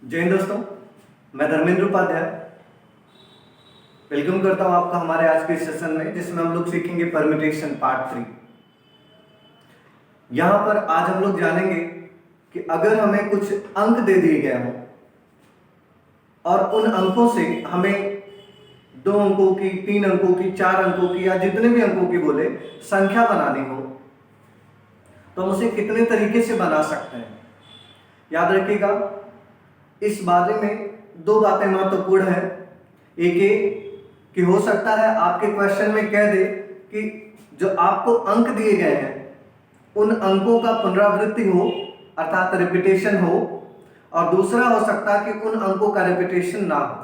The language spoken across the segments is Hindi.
जय हिंद दोस्तों, मैं धर्मेंद्र उपाध्याय वेलकम करता हूं आपका हमारे आज के सेशन में, जिसमें हम लोग सीखेंगे परम्यूटेशन पार्ट 3। यहां पर आज हम लोग जानेंगे कि अगर हमें कुछ अंक दे दिए गए हों और उन अंकों से हमें 2 अंकों की, 3 अंकों की, 4 अंकों की या जितने भी अंकों की बोले संख्या बनानी हो तो हम उसे कितने तरीके से बना सकते हैं। याद रखिएगा, इस बारे में 2 बातें महत्वपूर्ण है। एक ये कि हो सकता है आपके क्वेश्चन में कह दे कि जो आपको अंक दिए गए हैं उन अंकों का पुनरावृत्ति हो, अर्थात रिपीटेशन हो, और दूसरा हो सकता है कि उन अंकों का रिपीटेशन ना हो।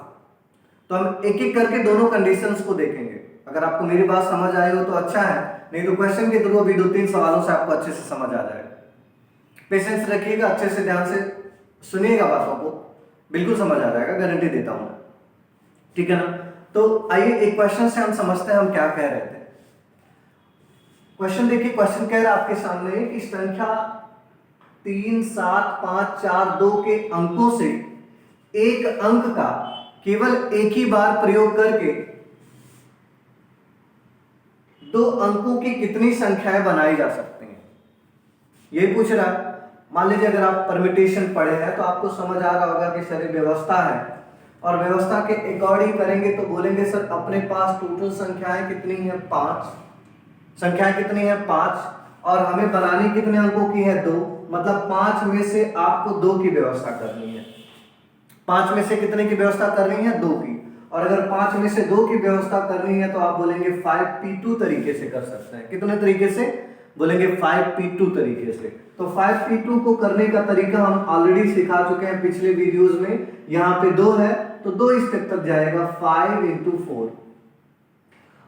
तो हम एक एक करके दोनों कंडीशंस को देखेंगे। अगर आपको मेरी बात समझ आई हो तो अच्छा है, नहीं तो क्वेश्चन के थ्रू अभी 2-3 सवालों से आपको अच्छे से समझ आ जाएगा। पेशेंस रखिएगा, अच्छे से ध्यान से सुनिएगा, बातों को बिल्कुल समझ आ जाएगा, गारंटी देता हूं। ठीक है ना? तो आइए एक क्वेश्चन से हम समझते हैं हम क्या कह रहे थे। क्वेश्चन देखिए, क्वेश्चन कह रहा है आपके सामने कि संख्या 3, 7, 5, 4, 2 के अंकों से एक अंक का केवल एक ही बार प्रयोग करके 2 अंकों की कितनी संख्याएं बनाई जा सकती हैं, ये पूछ रहा है। मान लीजिए अगर आप परम्यूटेशन पढ़े हैं तो आपको समझ आ रहा होगा कि सर व्यवस्था है और व्यवस्था के अकॉर्डिंग करेंगे तो बोलेंगे सर अपने पास टोटल संख्याएं कितनी है 5, संख्याएं कितनी है 5, और हमें बनानी कितने अंकों की है 2, मतलब 5 में से आपको 2 की व्यवस्था करनी है। 5 में से कितने की व्यवस्था करनी है 2 की, और अगर 5 में से 2 की व्यवस्था करनी है तो आप बोलेंगे 5p2 तरीके से कर सकते हैं। कितने तरीके से बोलेंगे 5p2 तरीके से। तो 5p2 को करने का तरीका हम ऑलरेडी सिखा चुके हैं पिछले वीडियोस में। यहाँ पे 2 है तो 2 स्टेप तक जाएगा, 5 × 4,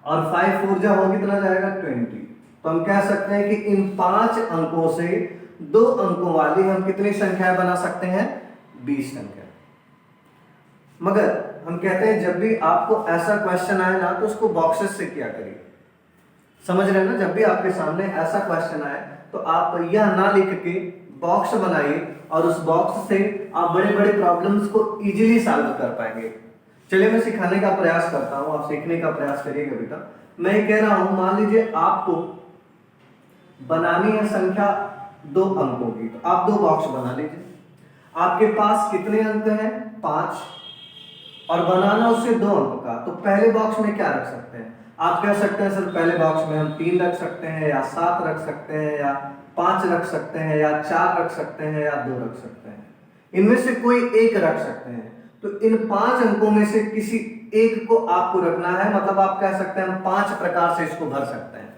और 5 4 जा हो कितना जाएगा 20। तो हम कह सकते हैं कि इन 5 अंकों से 2 अंकों वाली हम कितनी संख्याएं बना सकते हैं 20 संख्या। मगर हम कहते हैं जब भी आपको ऐसा क्वेश्चन आए ना तो उसको बॉक्सेस से किया करिए। समझ रहे हैं ना? जब भी आपके सामने ऐसा क्वेश्चन आए तो आप यह ना लिख के बॉक्स बनाइए और उस बॉक्स से आप बड़े बड़े प्रॉब्लम्स को इजीली सॉल्व कर पाएंगे। चलिए मैं सिखाने का प्रयास करता हूं, आप सीखने का प्रयास करिएगा बेटा। मैं कह रहा हूं, मान लीजिए आपको बनानी है संख्या 2 अंकों की, तो आप 2 बॉक्स बना लीजिए। आपके पास कितने अंक हैं 5, और बनाना उससे 2 अंक का। तो पहले बॉक्स में क्या रख सकते हैं? आप कह सकते हैं सर पहले बॉक्स में हम 3 रख सकते हैं, या 7 रख सकते हैं, या 5 रख सकते हैं, या 4 रख सकते हैं, या 2 रख सकते हैं। इनमें से कोई एक रख सकते हैं। तो इन 5 अंकों में से किसी एक को आपको रखना है, मतलब आप कह सकते हैं हम 5 प्रकार से इसको भर सकते हैं।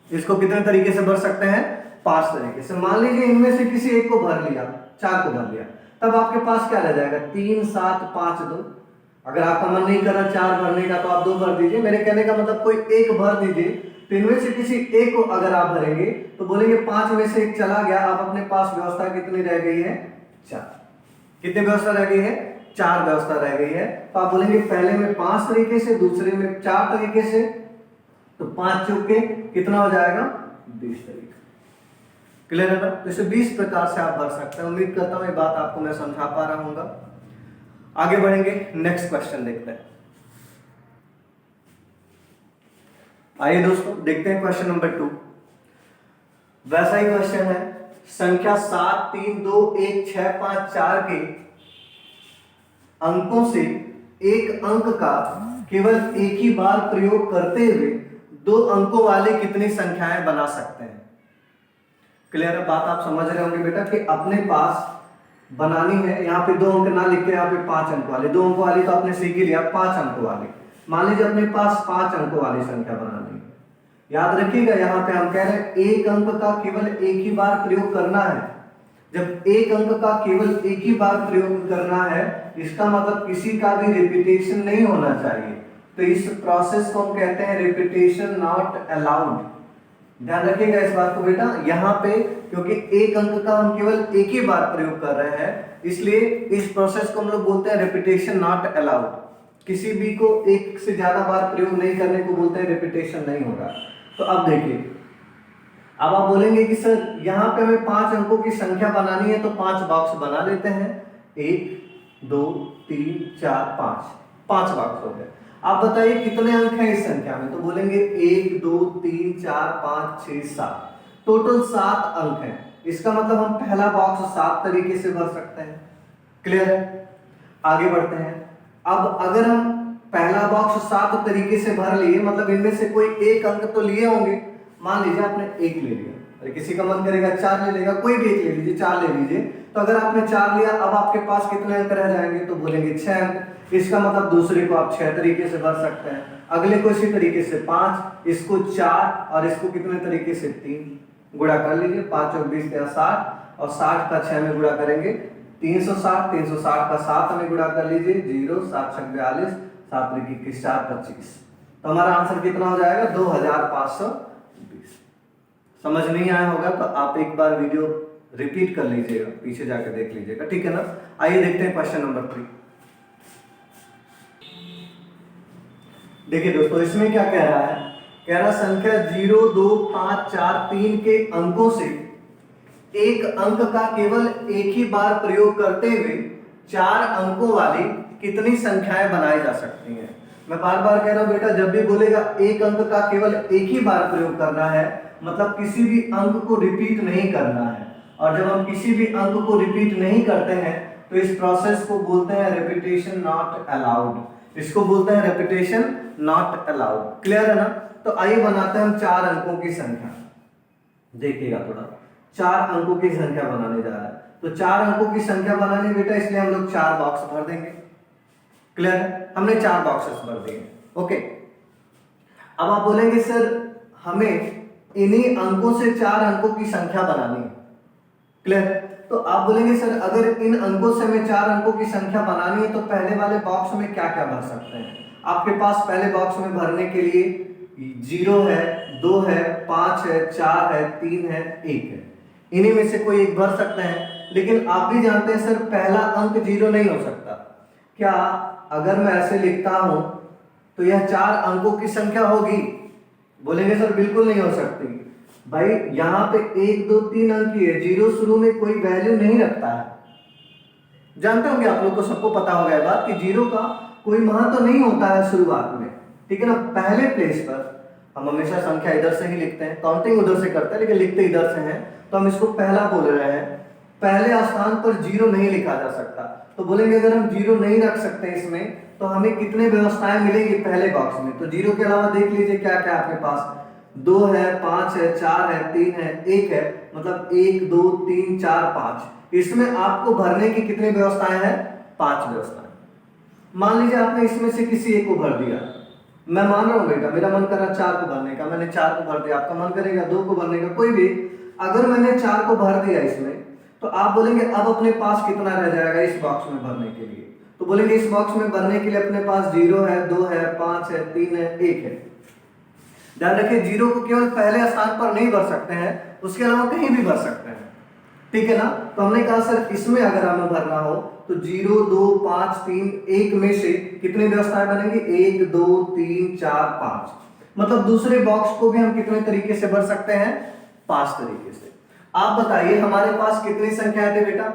इसको कितने तरीके से भर सकते हैं 5 तरीके से। मान लीजिए इनमें से किसी एक को भर लिया, 4 को भर लिया, तब आपके पास क्या रह जाएगा 3, 7, 5, 2। अगर आपका मन नहीं कर रहा 4 भरने का तो आप 2 भर दीजिए। मेरे कहने का मतलब कोई एक भर दीजिए। तो इनमें से किसी एक को अगर आप भरेंगे तो बोलेंगे 5 में से एक चला गया, आप अपने पास व्यवस्था कितनी रह गई है 4। कितनी व्यवस्था रह गई है 4 व्यवस्था रह गई है। तो आप बोलेंगे पहले में 5 तरीके से, दूसरे में 4 तरीके से, तो 5 चौके कितना हो जाएगा 20 तरीके। क्लियर है ना? तो इसे 20 प्रकार से आप भर सकते हैं। उम्मीद करता हूं ये बात आपको मैं समझा पा रहा हूंगा। आगे बढ़ेंगे, नेक्स्ट क्वेश्चन देखते हैं। आइए दोस्तों देखते हैं क्वेश्चन नंबर 2। वैसा ही क्वेश्चन है, संख्या 7, 3, 2, 1, 6, 5, 4 के अंकों से एक अंक का केवल एक ही बार प्रयोग करते हुए 2 अंकों वाले कितनी संख्याएं बना सकते हैं। क्लियर है? बात आप समझ रहे होंगे बेटा कि अपने पास बनानी है, यहाँ पे 2 अंक ना लिख के यहाँ पे 5 अंक वाले, 2 अंक वाली तो आपने सीख ही लिया, 5 अंक वाले। मान लीजिए अपने पास 5 अंकों वाली संख्या बनानी है। याद रखिएगा यहाँ पे हम कह रहे हैं एक अंक का केवल एक ही बार प्रयोग करना है। जब एक अंक का केवल एक ही बार प्रयोग करना है, इसका मतलब किसी का भी रिपीटेशन नहीं होना चाहिए। तो इस प्रोसेस को हम कहते हैं रिपीटेशन नॉट अलाउड। ध्यान रखिएगा इस बात को बेटा। यहाँ पे क्योंकि एक अंक का हम केवल एक ही बार प्रयोग कर रहे हैं, इसलिए इस प्रोसेस को हम लोग बोलते हैं रिपीटेशन नॉट अलाउड। किसी भी को एक से ज्यादा बार प्रयोग नहीं करने को बोलते हैं, रिपीटेशन नहीं होगा। तो अब देखिए, अब आप बोलेंगे कि सर यहाँ पे हमें 5 अंकों की संख्या बनानी है तो 5 बॉक्स बना लेते हैं। 1 2 3 4 5, 5 बॉक्स हो गए। आप बताइए कितने अंक हैं इस संख्या में, तो बोलेंगे 1 2 3 4 5 6 7, टोटल 7 अंक हैं। इसका मतलब हम पहला बॉक्स 7 तरीके से भर सकते हैं। क्लियर है? आगे बढ़ते हैं। अब अगर हम पहला बॉक्स 7 तरीके से भर लिए, मतलब इनमें से कोई एक अंक तो लिए होंगे। मान लीजिए आपने 1 ले लिया, अरे किसी का मन करेगा 4 ले लेगा, कोई भी एक ले लीजिए, 4 ले लीजिए। तो अगर आपने 4 लिया, अब आपके पास कितने अंक रह जाएंगे, तो बोलेंगे 6 अंक। इसका मतलब दूसरे को आप 6 तरीके से भर सकते हैं, अगले को इसी तरीके से 5, इसको 4 और इसको कितने तरीके से 3। गुणा कर लीजिए, 5 और 20 या 60, और 60 का 6 में गुणा करेंगे 360, 360 का 7 में गुणा कर लीजिए 0, 7 6 42, 7 21 4 25। तो हमारा आंसर कितना हो जाएगा, 2520। समझ नहीं आया होगा तो आप एक बार वीडियो रिपीट कर लीजिएगा, पीछे जाकर देख लीजिएगा, ठीक है ना। आइए देखते हैं क्वेश्चन नंबर 3। देखिए दोस्तों, इसमें क्या कह रहा है, कह रहा संख्या 0 2 5 4 3 के अंकों से एक अंक का केवल एक ही बार प्रयोग करते हुए 4 अंकों वाली कितनी संख्याएं बनाई जा सकती हैं। मैं बार बार कह रहा हूं बेटा, जब भी बोलेगा एक अंक का केवल एक ही बार प्रयोग करना है, मतलब किसी भी अंक को रिपीट नहीं करना है। और जब हम किसी भी अंक को रिपीट नहीं करते हैं तो इस प्रोसेस को बोलते हैं रेपिटेशन नॉट अलाउड। इसको बोलते हैं रेपिटेशन नॉट अलाउड। क्लियर है ना। तो आइए बनाते हैं हम 4 अंकों की संख्या। देखिएगा थोड़ा, 4 अंकों की संख्या बनाने जा रहा है। तो 4 अंकों की संख्या बनाने बेटा, इसलिए हम लोग 4 बॉक्स भर देंगे। क्लियर है, हमने 4 बॉक्सेस भर दिए। ओके, अब आप बोलेंगे सर हमें इन्हीं अंकों से 4 अंकों की संख्या बनानी है। क्लियर, तो आप बोलेंगे सर अगर इन अंकों से हमें 4 अंकों की संख्या बनानी है तो पहले वाले बॉक्स में क्या क्या भर सकते हैं। आपके पास पहले बॉक्स में भरने के लिए 0 है, 2 है, 5 है, 4 है, 3 है, 1 है। इन्हीं में से कोई एक भर सकते हैं। लेकिन आप भी जानते हैं सर पहला अंक 0 नहीं हो सकता। क्या अगर मैं ऐसे लिखता हूं तो यह 4 अंकों की संख्या होगी? बोलेंगे सर बिल्कुल नहीं हो सकती। भाई यहां पे 1 2 3 अंक ही है, 0 शुरू में कोई वैल्यू नहीं रखता है। जानते होंगे आप लोग को, सबको पता होगा बात कि 0 का कोई महत्व तो नहीं होता है शुरुआत में, ठीक है ना। पहले प्लेस पर हम हमेशा संख्या इधर से ही लिखते हैं, काउंटिंग उधर से करते हैं लेकिन लिखते इधर से हैं, तो हम इसको पहला बोल रहे हैं। पहले स्थान पर 0 नहीं लिखा जा सकता। तो बोलेंगे अगर हम 0 नहीं रख सकते इसमें तो हमें कितने व्यवस्थाएं मिलेंगी पहले बॉक्स में। तो 0 के अलावा देख लीजिए क्या क्या आपके पास, 2 है, 5 है, 4 है, 3 है, 1 है, मतलब 1 2 3 4 5। इसमें आपको भरने की कितनी व्यवस्थाएं हैं? 5 व्यवस्थाएं। मान लीजिए आपने इसमें से किसी एक को भर दिया। मैं मान रहा हूं बेटा, मेरा मन कर रहा 4 को भरने का, मैंने 4 को भर दिया। आपका मन करेगा 2 को भरने का, कोई भी। अगर मैंने 4 को भर दिया इसमें, तो आप बोलेंगे अब अपने पास कितना रह जाएगा इस बॉक्स में भरने के लिए। तो बोलेंगे इस बॉक्स में भरने के लिए अपने पास 0 है, 2 है, 5 है, 3 है, 1 है। ध्यान रखिए 0 को केवल पहले स्थान पर नहीं भर सकते हैं, उसके अलावा कहीं भी भर सकते हैं, ठीक है ना। तो हमने कहा सर इसमें अगर हमें भरना हो तो 0 2 5 3 1 में से कितनी व्यवस्थाएं बनेंगी? 1 2 3 4 5। मतलब दूसरे बॉक्स को भी हम कितने तरीके से भर सकते हैं? 5 तरीके से। आप बताइए हमारे पास कितनी संख्याएं थी बेटा?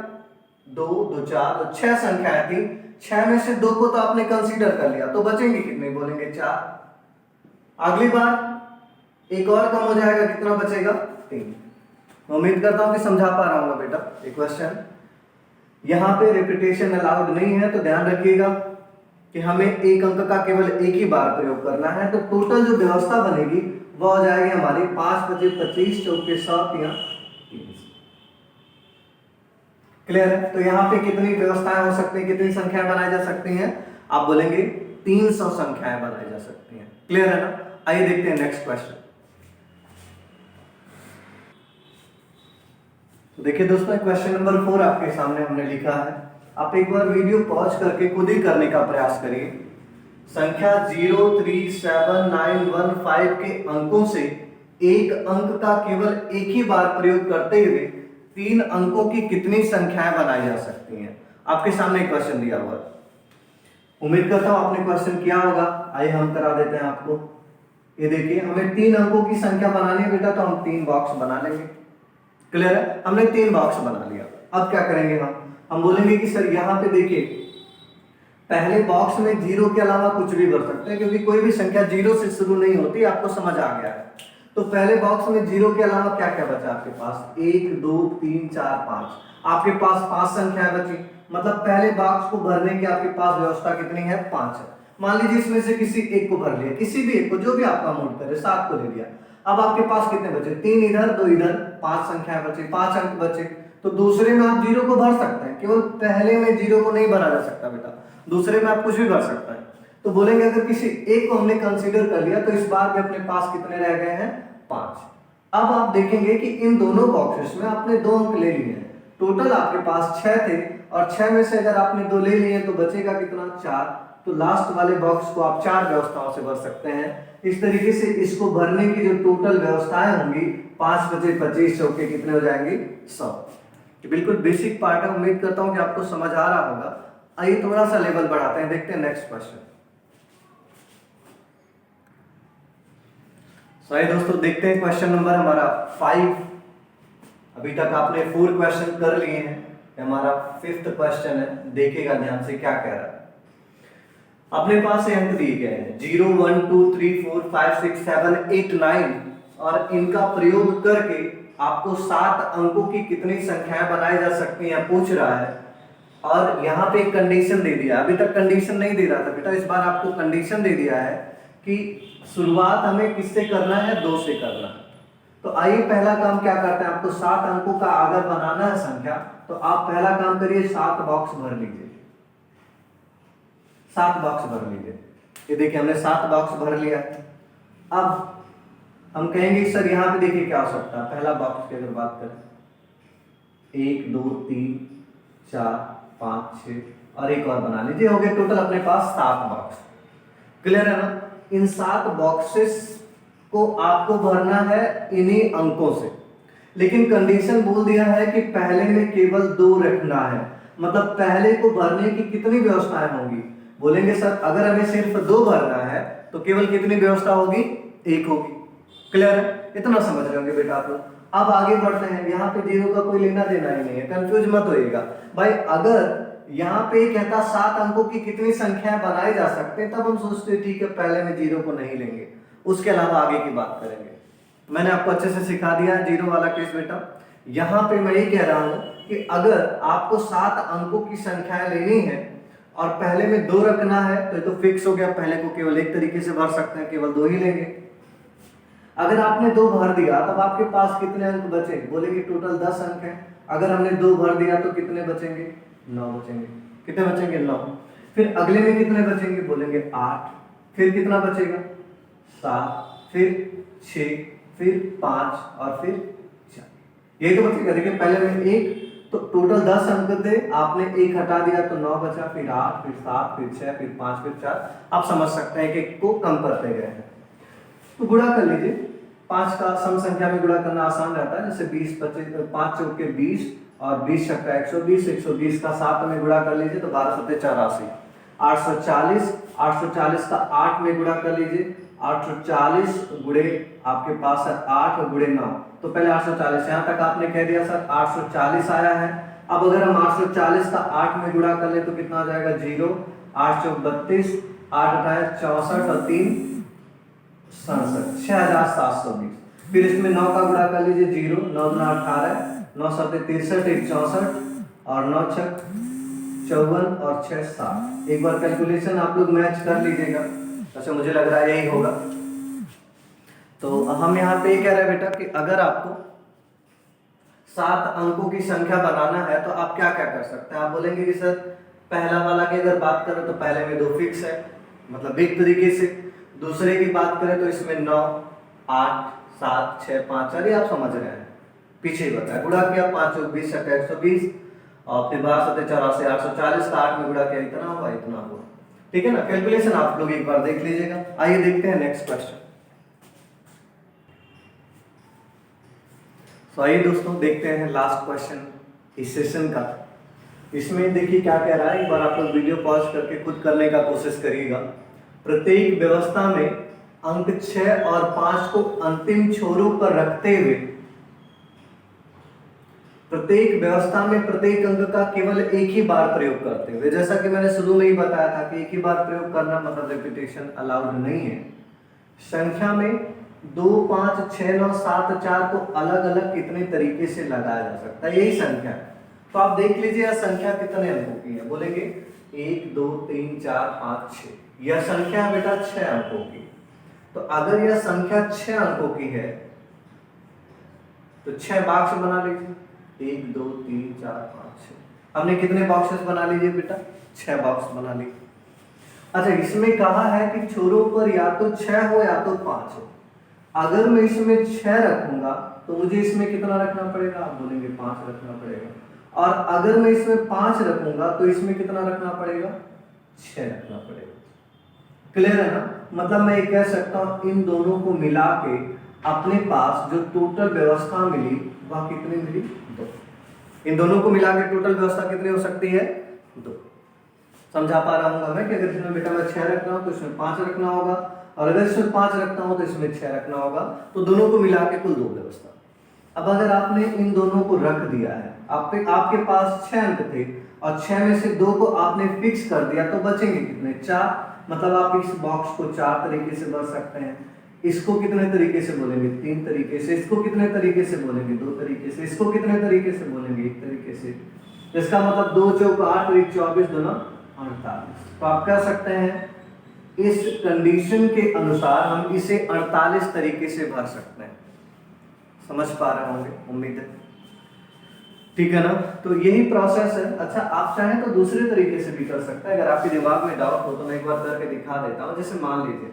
2 2 4, तो 6 संख्याएं थी। 6 में से 2 को तो आपने कंसीडर कर लिया, तो बचेंगे कितने? बोलेंगे 4। अगली बार एक और कम हो जाएगा, कितना बचेगा? 3। उम्मीद करता हूं कि समझा पा रहा हूं बेटा ये क्वेश्चन। यहां पे रिपीटेशन अलाउड नहीं है, तो ध्यान रखिएगा कि हमें एक अंक का केवल एक ही बार प्रयोग करना है। तो टोटल जो व्यवस्था बनेगी वो हो जाएगी हमारी 5 5 25 चौके 100 क्लियर है। तो यहाँ पे कितनी व्यवस्थाएं हो सकती हैं, कितनी संख्याएं बनाई जा सकती हैं? आप बोलेंगे 300 संख्याएं बनाई जा सकती हैं। क्लियर है ना। आइए देखते हैं नेक्स्ट क्वेश्चन। तो देखिए दोस्तों, क्वेश्चन नंबर 4 आपके सामने हमने लिखा है। आप एक बार वीडियो पॉज करके खुद ही करने का प्रयास करिए। संख्या 0 3 7 9 1 5 के अंकों से एक अंक का केवल एक ही बार प्रयोग करते हुए 3 अंकों की कितनी संख्याएं बनाई जा सकती हैं? आपके सामने क्वेश्चन दिया हुआ है। उम्मीद करता हूं आपने क्वेश्चन किया होगा। आइए हम करा देते हैं आपको। ये देखिए, हमें 3 अंकों की संख्या बनानी है बेटा, तो हम 3 बॉक्स बना लेंगे। क्लियर है, हमने 3 बॉक्स बना लिया। अब क्या करेंगे हम बोलेंगे कि सर यहाँ पे देखिए पहले बॉक्स में जीरो के अलावा कुछ भी भर सकते हैं, क्योंकि कोई भी संख्या जीरो से शुरू नहीं होती, आपको समझ आ गया है। तो पहले बॉक्स में जीरो के अलावा क्या क्या बचा आपके पास, 1 2 3 4 5, आपके पास 5 संख्याएं बची। मतलब पहले बॉक्स को भरने की आपके पास व्यवस्था कितनी है, 5 है। मान लीजिए इसमें से किसी एक को भर लिया, किसी भी एक को, जो भी आपका मूड करे, 7 को ले लिया। अब आपके पास कितने बचे, 3 इधर 2 इधर, 5 संख्याएं बची, 5 अंक बचे। तो दूसरे में आप जीरो को भर सकते हैं, केवल पहले में जीरो को नहीं भरा जा सकता बेटा, दूसरे में आप कुछ भी भर सकते हैं। तो बोलेंगे अगर किसी एक को हमने कंसीडर कर लिया तो इस बार में अपने पास कितने रह गए हैं, 5। अब आप देखेंगे कि इन दोनों बॉक्सेस में आपने 2 अंक ले लिए हैं। टोटल आपके पास 6 थे और 6 में से अगर आपने 2 ले लिए तो बचेगा कितना, 4। तो लास्ट वाले बॉक्स को आप 4 व्यवस्थाओं से भर सकते हैं। इस तरीके से इसको भरने की जो टोटल व्यवस्थाएं होंगी, 5 बचे 25 चौके कितने हो जाएंगे, 100। बिल्कुल बेसिक पार्ट है, उम्मीद करता हूं कि आपको समझ आ रहा होगा। आइए थोड़ा सा लेवल बढ़ाते हैं, देखते हैं नेक्स्ट क्वेश्चन। सही दोस्तों, देखते हैं क्वेश्चन नंबर हमारा 5। अभी तक आपने 4 क्वेश्चन कर लिए हैं, हमारा 5th क्वेश्चन है। देखिएगा ध्यान से क्या कह रहा है। अपने पास से अंक दिए गए हैं 0 1 2 3 4 5 6 7 8 9 और इनका प्रयोग करके आपको 7 अंकों की कितनी संख्याएं बनाई जा सकती हैं पूछ रहा है। और यहाँ पे एक कंडीशन दे दिया, अभी तक कंडीशन नहीं दे रहा था बेटा, इस बार आपको कंडीशन दे दिया है कि शुरुआत हमें किससे करना है, 2 से करना है। तो आइए पहला काम क्या करते हैं, आपको 7 अंकों का अगर बनाना है संख्या, तो आप पहला काम करिए, 7 बॉक्स भर लीजिए। 7 बॉक्स भर लीजिए। ये देखिए हमने 7 बॉक्स भर लिया। अब हम कहेंगे सर यहाँ पे देखिए क्या हो सकता है। पहला बॉक्स की अगर बात करें, 1 2 3 4 5 6 और एक और बना लीजिए, हो गए टोटल अपने पास 7 बॉक्स। क्लियर है ना। इन 7 बॉक्सेस को आपको भरना है इन्हीं अंकों से, लेकिन कंडीशन बोल दिया है कि पहले में केवल 2 रखना है। मतलब पहले को भरने की कितनी व्यवस्थाएं होंगी, बोलेंगे सर अगर हमें सिर्फ 2 भरना है तो केवल कितनी व्यवस्था होगी, 1 होगी। क्लियर है, इतना समझ रहे होंगे बेटा आप लोग। अब आगे बढ़ते हैं, यहाँ पे 0 का कोई लेना देना ही नहीं है, कंफ्यूज मत होइएगा भाई। अगर यहाँ पे कहता 7 अंकों की कितनी संख्याएं बनाई जा सकते हैं, तब हम सोचते ठीक है पहले में 0 को नहीं लेंगे, उसके अलावा आगे की बात करेंगे। मैंने आपको अच्छे से सिखा दिया है 0 वाला केस बेटा। यहाँ पे मैं ये कह रहा हूं कि अगर आपको 7 अंकों की संख्याएं लेनी है और पहले में 2 रखना है तो ये तो फिक्स हो गया, पहले को केवल एक तरीके से भर सकते हैं, केवल 2 ही लेंगे। अगर आपने 2 भर दिया तब आपके पास कितने अंक बचे, बोलेंगे टोटल 10 अंक है। अगर हमने 2 भर दिया तो कितने बचेंगे, 9 बचेंगे। कितने बचेंगे, 9। फिर अगले में कितने बचेंगे, बोलेंगे 8। फिर कितना बचेगा, 7, फिर 6, फिर 5 और फिर 4। ये तो बचेगा। देखिए पहले में 1, तो टोटल 10 अंक थे, आपने 1 हटा दिया तो 9 बचा, फिर 8, फिर 7, फिर 6, फिर 5, फिर 4। आप समझ सकते हैं कि 1 को कम करते गए हैं। तो गुणा कर लीजिए, 5 का सम संख्या में गुणा करना आसान रहता है, जैसे 20 25 5 चौके 20 और 20 छक्का 120, 120 का 7 में गुणा कर लीजिए तो 12 सत्ते 84, 840, 840 का 8 में गुणा कर लीजिए, 840 गुणे आपके पास है 8 गुणे 9, तो पहले 840 यहाँ तक आपने कह दिया सर 840 आया है। अब अगर हम 840 का 8 में गुणा कर ले तो कितना हो जाएगा, 0, 8 चौक 32, 8 अठाए 64 और 3 67, 6720। फिर इसमें 9 का गुणा कर लीजिए, 0, 9 गुना 18, 9 सत्ते 63, 1 64 और 9 छक 54 और 6 7। एक बार कैलकुलेशन आप लोग मैच कर लीजिएगा, अच्छा मुझे लग रहा है यही होगा। तो हम यहाँ पे कह रहे हैं बेटा कि अगर आपको 7 अंकों की संख्या बनाना है तो आप क्या क्या कर सकते हैं। आप बोलेंगे कि सर पहला वाला की अगर बात करें तो पहले में 2 फिक्स है, मतलब एक तरीके से। दूसरे की बात करें तो इसमें 9 8 7 6 5 4, ये आप समझ रहे हैं, पीछे ही बताया। गुणा किया 5 चौक 20 छक्का 120 और फिर 12 सत्ते 84, 840 का 8 में गुणा किया, इतना हुआ इतना हुआ। ठीक है ना, कैलकुलेशन आप लोग एक बार देख लीजिएगा। आइए देखते हैं नेक्स्ट क्वेश्चन। तो आइए दोस्तों देखते हैं लास्ट क्वेश्चन इस सेशन का। इसमें देखिए क्या कह रहा है, एक बार आप लोग वीडियो पॉज करके खुद करने का कोशिश करिएगा। प्रत्येक व्यवस्था में अंक 6 और 5 को अंतिम छोरों पर रखते हुए प्रत्येक व्यवस्था में प्रत्येक अंक का केवल एक ही बार प्रयोग करते हुए, जैसा कि मैंने शुरू में ही बताया था कि एक ही बार प्रयोग करना मतलब रिपीटेशन अलाउड नहीं है। संख्या में 2, 5, 6, 9, 7, 4 को अलग अलग कितने तरीके से लगाया जा सकता है, यही संख्या है। तो आप देख लीजिए यह संख्या कितने अंकों की है, बोलेंगे 1, 2, 3, 4, 5, 6। यह संख्या है बेटा 6 अंकों की। तो अगर यह संख्या 6 अंकों की है तो 6 बॉक्स बना लीजिए, 1, 2, 3, 4, 5, 6। हमने कितने बॉक्सेस बना लीजिए बेटा, 6 बॉक्स बना लिए। अच्छा, इसमें कहा है कि छोरों पर या तो 6 हो या तो 5 हो। अगर मैं इसमें 6 रखूंगा तो मुझे इसमें कितना रखना पड़ेगा, आप बोलेंगे 5 रखना पड़ेगा। और अगर मैं इसमें 5 रखूंगा तो इसमें कितना रखना पड़ेगा, 6 रखना पड़ेगा। क्लियर है ना? मतलब मैं ये कह सकता हूं इन दोनों को मिला के अपने पास जो टोटल व्यवस्था मिली वह कितनी मिली, 2। इन दोनों को मिला के टोटल व्यवस्था कितनी हो सकती है, 2। समझा पा रहा हूँ मैं कि अगर इसमें बेटा मैं 6 रख रहा हूँ तो इसमें 5 रखना होगा, और अगर इसमें 5 रखता हूँ तो इसमें 6 रखना होगा। तो दोनों को मिला के कुल 2 व्यवस्था। अब अगर आपने इन दोनों को रख दिया है, आपके पास 6 अंक थे और 6 में से 2 को आपने फिक्स कर दिया, तो बचेंगे कितने, 4। मतलब आप इस बॉक्स को 4 तरीके से भर सकते हैं। इसको कितने तरीके से बोलेंगे, 3 तरीके से। इसको कितने तरीके से बोलेंगे, 2 तरीके से। इसको कितने तरीके से बोलेंगे, 1 तरीके से। इसका मतलब 2 चौक 8, 1 24, दोनों 48। तो आप कह सकते हैं इस कंडीशन के अनुसार हम इसे 48 तरीके से भर सकते हैं। समझ पा रहे होंगे, उम्मीद है, ठीक है ना? तो यही प्रोसेस है। अच्छा, आप चाहें तो दूसरे तरीके से भी कर सकते हैं। अगर आपके दिमाग में डाउट हो तो मैं एक बार करके दिखा देता हूं। जैसे मान लीजिए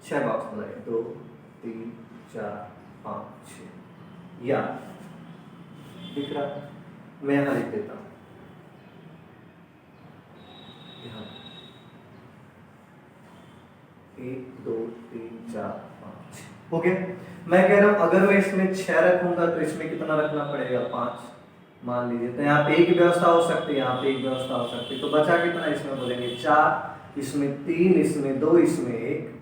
6 बॉक्स बनाए, 2, 3, 4, 5, 6, या दिख रहा, मैं यहां लिख देता हूं, 1, 2, 3, 4, 5, 6 हो गया। मैं कह रहा हूं अगर मैं इसमें 6 रखूंगा तो इसमें कितना रखना पड़ेगा, 5 मान लीजिए। तो यहाँ पे एक व्यवस्था हो सकती है, यहाँ पे एक व्यवस्था हो सकती है। तो बचा कितना, इसमें बोलेंगे 4, इसमें 3, इसमें 2, इसमें 1।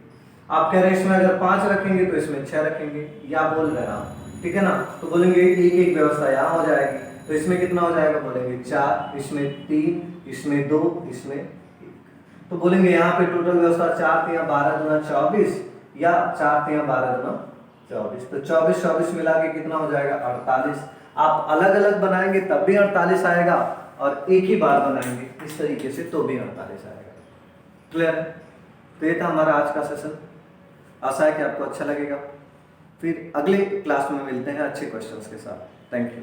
आप कह रहे हैं इसमें अगर 5 रखेंगे तो इसमें 6 रखेंगे, या बोल रहे हैं आप, ठीक है ना? तो बोलेंगे एक व्यवस्था यहाँ हो जाएगी। तो इसमें कितना हो जाएगा, बोलेंगे 4, इसमें 3, इसमें 2, इसमें 1। तो बोलेंगे यहाँ पे टोटल व्यवस्था 4 3 12 दूना 24, या 4 3 12 दूना 24। तो 24 24 मिला के कितना हो जाएगा, 48। आप अलग अलग बनाएंगे तब भी 48 आएगा, और एक ही बार बनाएंगे इस तरीके से तो भी 48 आएगा। क्लियर? तो ये था हमारा आज का सेशन। आशा है कि आपको अच्छा लगेगा। फिर अगले क्लास में मिलते हैं अच्छे क्वेश्चंस के साथ। Thank you.